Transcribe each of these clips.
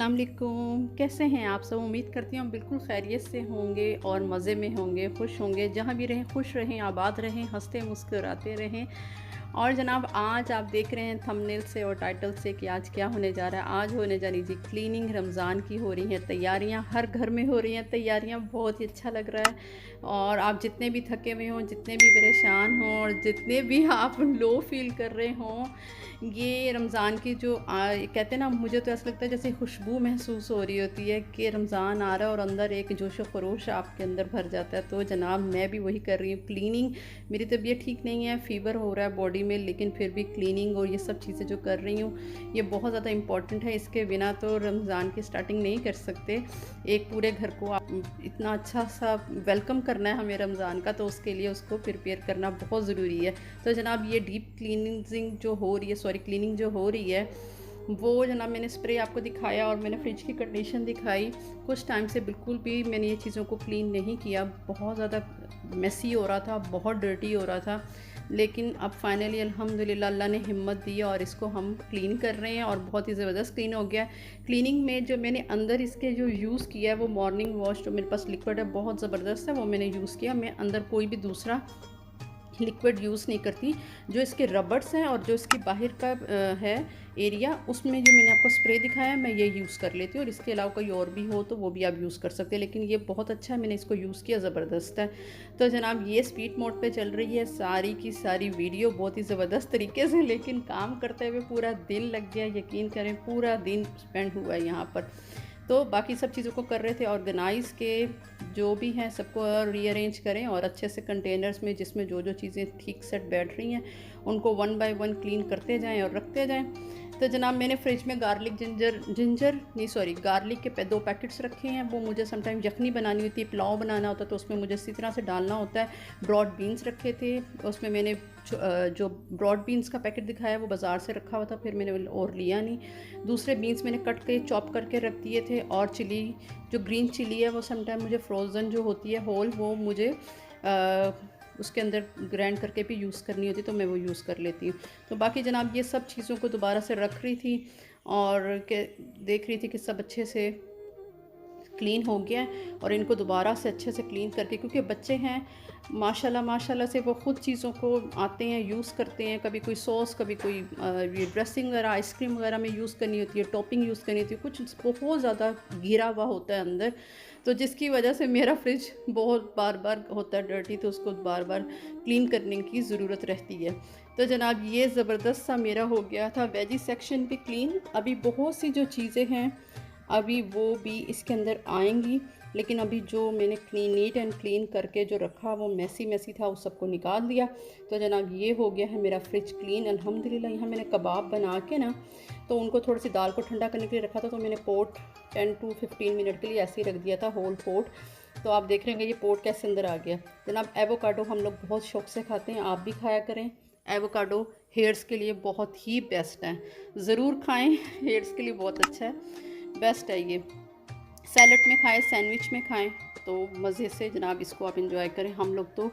अस्सलाम वालेकुम। कैसे हैं आप सब? उम्मीद करती हूँ बिल्कुल खैरियत से होंगे और मज़े में होंगे, खुश होंगे। जहाँ भी रहें खुश रहें, आबाद रहें, हंसते मुस्कुराते रहें। और जनाब आज आप देख रहे हैं थंबनेल से और टाइटल से कि आज क्या होने जा रहा है। आज होने जा रही जी क्लीनिंग, रमज़ान की हो रही हैं तैयारियां, हर घर में हो रही हैं तैयारियां। बहुत ही अच्छा लग रहा है। और आप जितने भी थके हुए हों, जितने भी परेशान हों और जितने भी आप लो फील कर रहे हों, ये रमज़ान की जो कहते हैं ना, मुझे तो ऐसा लगता है जैसे खुशबू महसूस हो रही होती है कि रमज़ान आ रहा है और अंदर एक जोश व खरोश आपके अंदर भर जाता है। तो जनाब मैं भी वही कर रही हूँ, क्लीनिंग। मेरी तबीयत ठीक नहीं है, फ़ीवर हो रहा है बॉडी में, लेकिन फिर भी क्लीनिंग और ये सब चीज़ें जो कर रही हूँ ये बहुत ज़्यादा इम्पॉर्टेंट है। इसके बिना तो रमज़ान की स्टार्टिंग नहीं कर सकते। एक पूरे घर को आप इतना अच्छा सा वेलकम करना है हमें रमज़ान का, तो उसके लिए उसको प्रिपेयर करना बहुत ज़रूरी है। तो जनाब ये डीप क्लीनिंजिंग जो हो रही है, सॉरी क्लीनिंग जो हो रही है, वो जनाब मैंने स्प्रे आपको दिखाया और मैंने फ्रिज की कंडीशन दिखाई। कुछ टाइम से बिल्कुल भी मैंने ये चीज़ों को क्लीन नहीं किया, बहुत ज़्यादा मेसी हो रहा था, बहुत डर्टी हो रहा था। लेकिन अब फाइनली अल्हम्दुलिल्लाह अल्लाह ने हिम्मत दी और इसको हम क्लीन कर रहे हैं और बहुत ही ज़बरदस्त क्लीन हो गया। क्लीनिंग में जो मैंने अंदर इसके जो यूज़ किया है वो मॉर्निंग वॉश, जो मेरे पास लिक्विड है बहुत ज़बरदस्त है, वो मैंने यूज़ किया। मैं अंदर कोई भी दूसरा लिक्विड यूज़ नहीं करती। जो इसके रबर्स हैं और जो इसकी बाहर का है एरिया, उसमें जो मैंने आपको स्प्रे दिखाया मैं ये यूज़ कर लेती हूँ। और इसके अलावा कोई और भी हो तो वो भी आप यूज़ कर सकते हैं, लेकिन ये बहुत अच्छा है, मैंने इसको यूज़ किया, ज़बरदस्त है। तो जनाब ये स्पीड मोड पे चल रही है सारी की सारी वीडियो बहुत ही ज़बरदस्त तरीके से, लेकिन काम करते हुए पूरा दिन लग गया, यकीन करें पूरा दिन स्पेंड हुआ है यहाँ पर। तो बाकी सब चीज़ों को कर रहे थे ऑर्गेनाइज़ के, जो भी हैं सबको रीअरेंज करें और अच्छे से कंटेनर्स में जिसमें जो जो चीज़ें ठीक सेट बैठ रही हैं उनको वन बाय वन क्लीन करते जाएं और रखते जाएं। तो जनाब मैंने फ्रिज में गार्लिक गार्लिक के 2 पैकेट्स रखे हैं। वो मुझे समटाइम यखनी बनानी होती है, पुलाव बनाना होता है, तो उसमें मुझे इसी तरह से डालना होता है। ब्रॉड बीन्स रखे थे, उसमें मैंने जो ब्रॉड बीन्स का पैकेट दिखाया वो बाज़ार से रखा हुआ था, फिर मैंने और लिया नहीं। दूसरे बीन्स मैंने कट के चॉप करके रख दिए थे। और चिली, जो ग्रीन चिली है वो समटाइम मुझे फ्रोज़न जो होती है होल, वो मुझे उसके अंदर ग्राइंड करके भी यूज़ करनी होती है, तो मैं वो यूज़ कर लेती हूँ। तो बाकी जनाब ये सब चीज़ों को दोबारा से रख रही थी और देख रही थी कि सब अच्छे से क्लीन हो गया है। और इनको दोबारा से अच्छे से क्लीन करके, क्योंकि बच्चे हैं माशाल्लाह माशाल्लाह से, वो ख़ुद चीज़ों को आते हैं, यूज़ करते हैं। कभी कोई सॉस, कभी कोई ये ड्रेसिंग वगैरह आइसक्रीम वगैरह में यूज़ करनी होती है, टॉपिंग यूज़ करनी होती है, कुछ बहुत ज़्यादा घिरा हुआ होता है अंदर, तो जिसकी वजह से मेरा फ्रिज बहुत बार बार होता है डर्टी, तो उसको बार बार क्लीन करने की ज़रूरत रहती है। तो जनाब ये ज़बरदस्त सा मेरा हो गया था वेजी सेक्शन भी क्लीन। अभी बहुत सी जो चीज़ें हैं अभी वो भी इसके अंदर आएंगी, लेकिन अभी जो मैंने नीट एंड क्लीन करके जो रखा वो मैसी था, उस सबको निकाल दिया। तो जनाब ये हो गया है मेरा फ्रिज क्लीन अल्हम्दुलिल्लाह। यहाँ मैंने कबाब बना के ना, तो उनको थोड़ी सी दाल को ठंडा करने के लिए रखा था, तो मैंने पोट 10 to 15 मिनट के लिए ऐसे ही रख दिया था, होल पोट। तो आप देख रहे हैं ये पोट कैसे अंदर आ गया। जनाब एवोकाडो हम लोग बहुत शौक से खाते हैं, आप भी खाया करें। एवोकाडो हेयर्स के लिए बहुत ही बेस्ट है, ज़रूर खाएं, हेयर्स के लिए बहुत अच्छा है, बेस्ट है ये। सैलड में खाएं, सैंडविच में खाएं, तो मज़े से जनाब इसको आप इंजॉय करें। हम लोग तो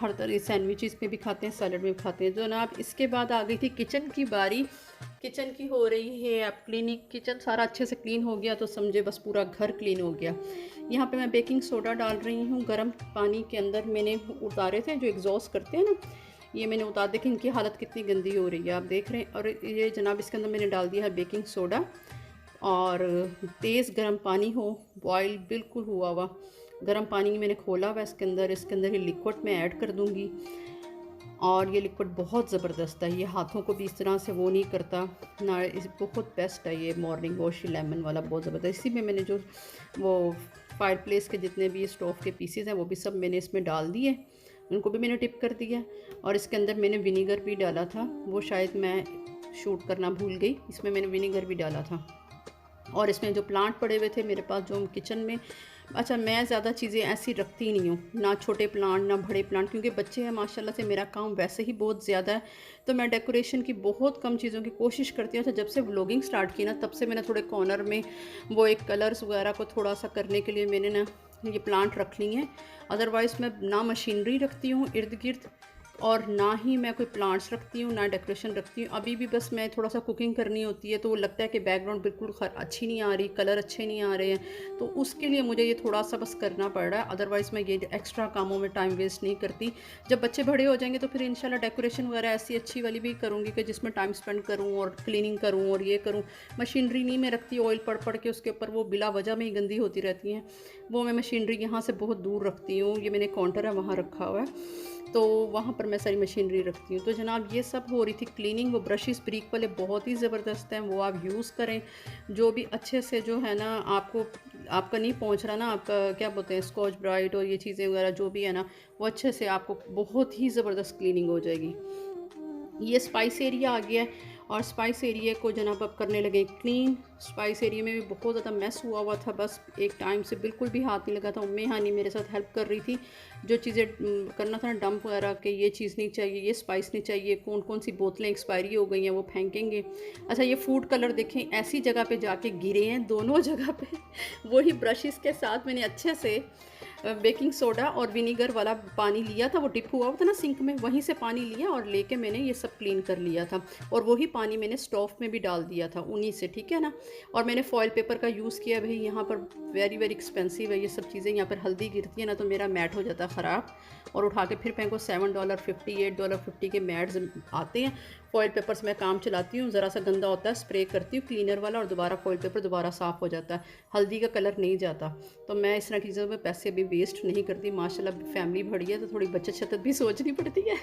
हर तरह सैंडविचेस में भी खाते हैं, सैलड में भी खाते हैं। जनाब इसके बाद आ गई थी किचन की बारी। किचन की हो रही है अब क्लीनिंग। किचन सारा अच्छे से क्लीन हो गया तो समझे बस पूरा घर क्लीन हो गया। यहाँ पे मैं बेकिंग सोडा डाल रही हूँ गर्म पानी के अंदर। मैंने उतारे थे जो एग्जॉस्ट करते हैं ना, ये मैंने उतार, देखें इनकी हालत कितनी गंदी हो रही है, आप देख रहे हैं। और ये जनाब इसके अंदर मैंने डाल दिया है बेकिंग सोडा, और तेज़ गर्म पानी हो, बॉयल बिल्कुल हुआ हुआ गर्म पानी मैंने खोला हुआ इसके अंदर ये लिक्विड मैं ऐड कर दूँगी। और ये लिक्विड बहुत ज़बरदस्त है, ये हाथों को भी इस तरह से वो नहीं करता ना, इस बहुत बेस्ट है ये मॉर्निंग वॉश लेमन वाला, बहुत ज़बरदस्त। इसी में मैंने जो वो फायर प्लेस के जितने भी स्टोव के पीसेस हैं वो भी सब मैंने इसमें डाल दिए, उनको भी मैंने टिप कर दिया। और इसके अंदर मैंने विनीगर भी डाला था, वो शायद मैं शूट करना भूल गई, इसमें मैंने विनीगर भी डाला था। और इसमें जो प्लांट पड़े हुए थे मेरे पास जो किचन में, अच्छा मैं ज़्यादा चीज़ें ऐसी रखती नहीं हूँ, ना छोटे प्लांट ना बड़े प्लांट, क्योंकि बच्चे हैं माशाल्लाह से, मेरा काम वैसे ही बहुत ज़्यादा है, तो मैं डेकोरेशन की बहुत कम चीज़ों की कोशिश करती हूँ। तो जब से व्लॉगिंग स्टार्ट की ना, तब से मैंने थोड़े कॉर्नर में वो एक कलर्स वगैरह को थोड़ा सा करने के लिए मैंने ना ये प्लांट रख ली हैं। अदरवाइज़ मैं ना मशीनरी रखती हूँ इर्द गिर्द, और ना ही मैं कोई प्लांट्स रखती हूँ, ना डेकोरेशन रखती हूँ। अभी भी बस मैं थोड़ा सा कुकिंग करनी होती है तो लगता है कि बैकग्राउंड बिल्कुल अच्छी नहीं आ रही, कलर अच्छे नहीं आ रहे हैं, तो उसके लिए मुझे ये थोड़ा सा बस करना पड़ रहा है। अदरवाइज़ मैं ये एक्स्ट्रा कामों में टाइम वेस्ट नहीं करती। जब बच्चे बड़े हो जाएंगे तो फिर इंशाल्लाह डेकोरेशन वगैरह ऐसी अच्छी वाली भी करूँगी कि जिसमें टाइम स्पेंड करूँ और क्लीनिंग करूँ और ये करूँ। मशीनरी नहीं मैं रखती, ऑयल पड़ के उसके ऊपर वो बिला वजह में ही गंदी होती रहती हैं। वो मैं मशीनरी यहाँ से बहुत दूर रखती हूँ। ये मैंने काउंटर है वहाँ रखा हुआ है, तो वहाँ पर मैं सारी मशीनरी रखती हूँ। तो जनाब ये सब हो रही थी क्लीनिंग। वो ब्रशेस ब्रीक वाले बहुत ही ज़बरदस्त हैं, वो आप यूज़ करें। जो भी अच्छे से जो है ना, आपको आपका नहीं पहुँच रहा ना, आपका क्या बोलते हैं स्कॉच ब्राइट और ये चीज़ें वगैरह जो भी है ना, वो अच्छे से आपको बहुत ही ज़बरदस्त क्लीनिंग हो जाएगी। ये स्पाइस एरिया आ गया है और स्पाइस एरिया को जनाब अब करने लगे क्लीन। स्पाइस एरिया में भी बहुत ज़्यादा मैस हुआ था, बस एक टाइम से बिल्कुल भी हाथ नहीं लगा था। उम्मी हानी मेरे साथ हेल्प कर रही थी, जो चीज़ें करना था ना डंप वगैरह के, ये चीज़ नहीं चाहिए, ये स्पाइस नहीं चाहिए, कौन कौन सी बोतलें एक्सपायरी हो गई हैं वो फेंकेंगे। अच्छा ये फूड कलर देखें, ऐसी जगह पे जाके गिरे हैं दोनों जगह पे। वही ब्रशेस के साथ मैंने अच्छे से बेकिंग सोडा और विनीगर वाला पानी लिया था, वो डिप हुआ था ना सिंक में, वहीं से पानी लिया और लेके मैंने ये सब क्लीन कर लिया था। और वही पानी मैंने स्टोव में भी डाल दिया था उन्हीं से, ठीक है ना। और मैंने फॉयल पेपर का यूज़ किया। भाई यहाँ पर वेरी वेरी एक्सपेंसिव है ये सब चीज़ें। यहाँ पर हल्दी गिरती है ना तो मेरा मैट हो जाता है ख़राब, और उठा के फिर फेंको। $7.50 $8.50 के मैट्स आते हैं। फॉयल पेपर से मैं काम चलाती हूँ, ज़रा सा गंदा होता है स्प्रे करती हूँ क्लीनर वाला और दोबारा फॉयल पेपर दोबारा साफ़ हो जाता है, हल्दी का कलर नहीं जाता। तो मैं इस तरह की चीज़ों में पैसे भी वेस्ट नहीं करती। माशाल्लाह फैमिली बड़ी है तो थोड़ी बचत शचत भी सोचनी पड़ती है।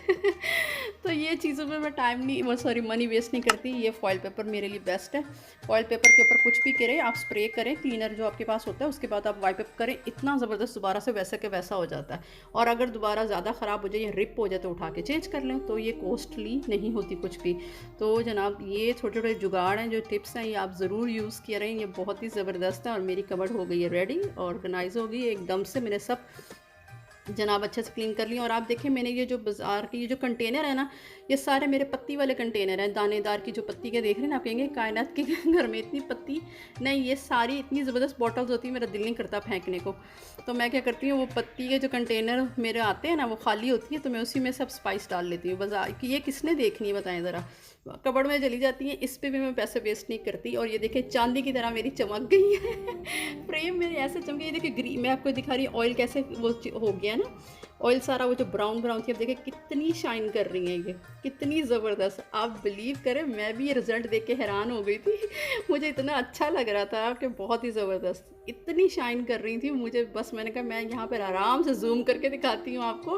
तो ये चीज़ों में मैं टाइम नहीं, वो सॉरी मनी वेस्ट नहीं करती। ये फॉयल पेपर मेरे लिए बेस्ट है। फॉयल पेपर के ऊपर कुछ भी करें आप, स्प्रे करें क्लीनर जो आपके पास होता है, उसके बाद आप वाइप अप करें, इतना ज़बरदस्त दोबारा से वैसा के वैसा हो जाता है। और अगर दोबारा ज़्यादा ख़राब हो जाए या रिप हो जाए तो उठा के चेंज कर लें, तो ये कॉस्टली नहीं होती कुछ भी। तो जनाब ये छोटे छोटे जुगाड़ हैं, जो टिप्स हैं, ये आप ज़रूर यूज़ किए रहें। ये बहुत ही ज़बरदस्त है। और मेरी कबर्ड हो गई है रेडी, ऑर्गेनाइज हो गई एकदम से। मैंने सब जनाब अच्छे से क्लीन कर लिया। और आप देखें मैंने ये जो बाज़ार के ये जो कंटेनर है ना, ये सारे मेरे पत्ती वाले कंटेनर हैं। दानेदार की जो पत्ती के देख रहे हैं ना, आप कहेंगे कायनात के घर में इतनी पत्ती नहीं, ये सारी इतनी ज़बरदस्त बॉटल्स होती है, मेरा दिल नहीं करता फेंकने को। तो मैं क्या करती हूँ, वो पत्ती के जो कंटेनर मेरे आते हैं ना, वो खाली होती है, तो मैं उसी में सब स्पाइस डाल लेती हूँ। बाज़ार की ये किसने देखनी है बताएं ज़रा, कबड़ में चली जाती हैं, इस पे भी मैं पैसे वेस्ट नहीं करती। और ये देखें चांदी की तरह मेरी चमक गई है। फ्रेम मेरे ऐसे चमके। ये देखिए ग्रीन, मैं आपको दिखा रही हूँ ऑयल कैसे वो हो गया ना, ऑयल सारा वो जो ब्राउन ब्राउन थी, अब देखिए कितनी शाइन कर रही हैं, ये कितनी ज़बरदस्त। आप बिलीव करें मैं भी ये रिज़ल्ट देख के हैरान हो गई थी। मुझे इतना अच्छा लग रहा था कि बहुत ही ज़बरदस्त, इतनी शाइन कर रही थी मुझे। बस मैंने कहा मैं यहाँ पर आराम से जूम करके दिखाती हूँ आपको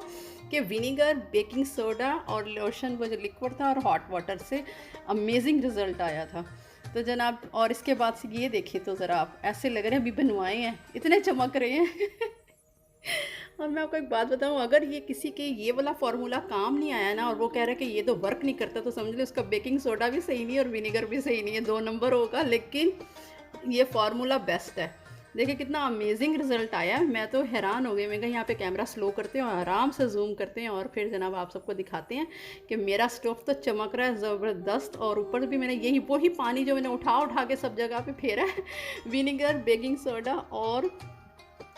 कि विनीगर, बेकिंग सोडा और लोशन वो जो लिक्विड था और हॉट वाटर से अमेजिंग रिज़ल्ट आया था। तो जनाब और इसके बाद से ये देखिए तो ज़रा आप, ऐसे लग रहे हैं अभी बनवाए हैं, इतने चमक रहे हैं। और मैं आपको एक बात बताऊं, अगर ये किसी के ये वाला फार्मूला काम नहीं आया ना और वो कह रहा है कि ये तो वर्क नहीं करता, तो समझ लो उसका बेकिंग सोडा भी सही नहीं है और विनेगर भी सही नहीं है, 2 नंबर होगा। लेकिन ये फार्मूला बेस्ट है। देखिए कितना अमेजिंग रिजल्ट आया है, मैं तो हैरान हो गई। मैं कहा यहाँ पे कैमरा स्लो करते हैं और आराम से जूम करते हैं और फिर जनाब आप सबको दिखाते हैं कि मेरा स्टोव तो चमक रहा है ज़बरदस्त। और ऊपर भी मैंने यही वही पानी जो मैंने उठा के सब जगह पे फेरा है, विनेगर, बेकिंग सोडा और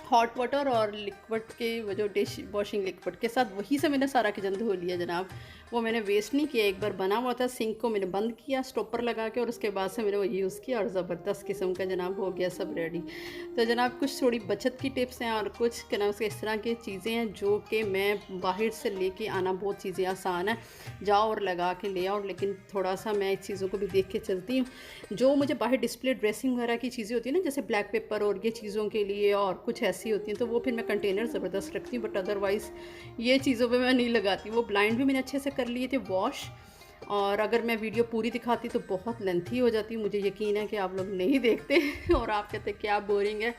हॉट वाटर और लिक्विड के वो जो डिश वॉशिंग लिक्विड के साथ, वही से मैंने सारा किचन धो लिया जनाब। वो मैंने वेस्ट नहीं किया। एक बार बना हुआ था, सिंक को मैंने बंद किया स्टॉपर लगा के और उसके बाद से मैंने वो यूज़ किया और ज़बरदस्त किस्म का जनाब हो गया सब रेडी। तो जनाब कुछ थोड़ी बचत की टिप्स हैं और कुछ क्या नाम उसके इस तरह की चीज़ें हैं जो कि मैं बाहर से लेके आना बहुत चीज़ें आसान है, जाओ और लगा के ले आओ। लेकिन थोड़ा सा मैं इस चीज़ों को भी देख के चलती हूँ। जो मुझे बाहर डिस्प्ले ड्रेसिंग वगैरह की चीज़ें होती है ना, जैसे ब्लैक पेपर और ये चीज़ों के लिए और कुछ ऐसी होती हैं, तो वो फिर मैं कंटेनर ज़बरदस्त रखती हूँ। बट अदरवाइज़ ये चीज़ों पे मैं नहीं लगाती। वो ब्लाइंड भी मैंने अच्छे से कर लिए थे वॉश, और अगर मैं वीडियो पूरी दिखाती तो बहुत लेंथी हो जाती। मुझे यकीन है कि आप लोग नहीं देखते और आप कहते क्या बोरिंग है।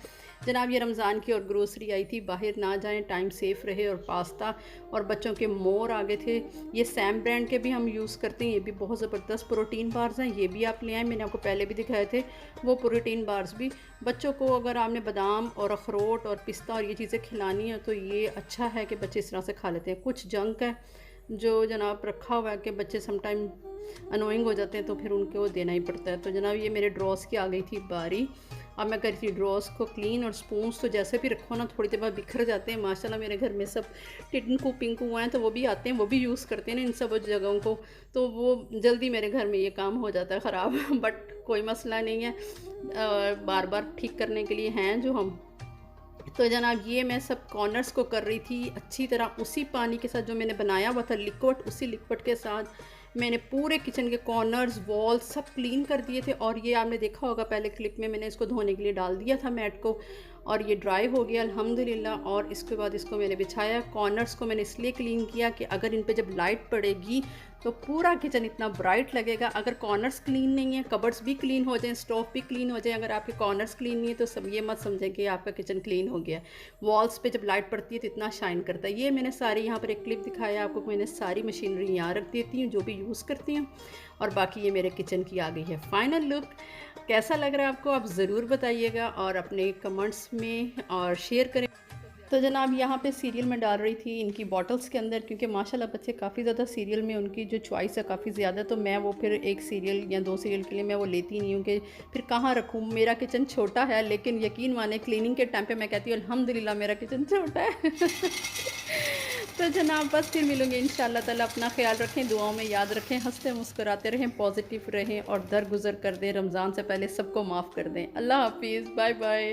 जनाब ये रमज़ान की और ग्रोसरी आई थी, बाहर ना जाएं, टाइम सेफ रहे। और पास्ता और बच्चों के मोर आ गए थे। ये सैम ब्रांड के भी हम यूज़ करते हैं, ये भी बहुत ज़बरदस्त प्रोटीन बार्स हैं, ये भी आप ले आएँ। मैंने आपको पहले भी दिखाए थे वो प्रोटीन बार्स भी। बच्चों को अगर आपने बादाम और अखरोट और पिस्ता और ये चीज़ें खिलानी है तो ये अच्छा है कि बच्चे इस तरह से खा लेते हैं। कुछ जंक है जो जनाब रखा हुआ है कि बच्चे समटाइम अनोइंग हो जाते हैं, तो फिर उनको देना ही पड़ता है। तो जनाब ये मेरे ड्रॉस की आ गई थी बारी, अब मैं करती हूँ ड्रॉर्स को क्लीन, और स्पून्स तो जैसे भी रखो ना थोड़ी देर बाद बिखर जाते हैं। माशाल्लाह मेरे घर में सब टिंकू पिंकू हैं तो वो भी आते हैं, वो भी यूज़ करते हैं ना इन सब जगहों को, तो वो जल्दी मेरे घर में ये काम हो जाता है ख़राब बट कोई मसला नहीं है, बार बार ठीक करने के लिए हैं जो हम। तो जनाब ये मैं सब कॉर्नर्स को कर रही थी अच्छी तरह, उसी पानी के साथ जो मैंने बनाया हुआ था लिक्विड, उसी लिक्विड के साथ मैंने पूरे किचन के कॉर्नर्स वॉल सब क्लीन कर दिए थे। और ये आपने देखा होगा पहले क्लिप में, मैंने इसको धोने के लिए डाल दिया था मैट को, और ये ड्राई हो गया अल्हम्दुलिल्लाह। और इसके बाद इसको मैंने बिछाया। कॉर्नर्स को मैंने इसलिए क्लीन किया कि अगर इन पे जब लाइट पड़ेगी तो पूरा किचन इतना ब्राइट लगेगा। अगर कॉर्नर्स क्लीन नहीं है, कबर्ड्स भी क्लीन हो जाएं, स्टोव भी क्लीन हो जाए, अगर आपके कॉर्नर्स क्लीन नहीं है तो सब ये मत समझें कि आपका किचन क्लीन हो गया। वॉल्स पे जब लाइट पड़ती है तो इतना शाइन करता है। ये मैंने सारी यहाँ पर एक क्लिप दिखाया आपको, मैंने सारी मशीनरी यहाँ रख देती हूँ जो भी यूज़ करती हूँ। और बाकी ये मेरे किचन की आ गई है फाइनल लुक। कैसा लग रहा है आपको, आप ज़रूर बताइएगा और अपने कमेंट्स में और शेयर करें। तो जनाब यहाँ पे सीरियल मैं डाल रही थी इनकी बॉटल्स के अंदर, क्योंकि माशाल्लाह बच्चे काफ़ी ज़्यादा सीरियल में उनकी जो चॉइस है काफ़ी ज़्यादा, तो मैं वो फिर एक सीरियल या दो सीरियल के लिए मैं वो लेती नहीं हूँ कि फिर कहाँ रखूँ। मेरा किचन छोटा है, लेकिन यकीन माने क्लीनिंग के टाइम पे मैं कहती हूँ अल्हम्दुलिल्लाह मेरा किचन छोटा है तो जनाब बस फिर मिलूँगी इंशाअल्लाह ताला। अपना ख्याल रखें, दुआओं में याद रखें, हंसते मुस्कुराते रहें, पॉजिटिव रहें और दरगुजर कर दें, रमज़ान से पहले सबको माफ़ कर दें। अल्लाह हाफिज़, बाय बाय।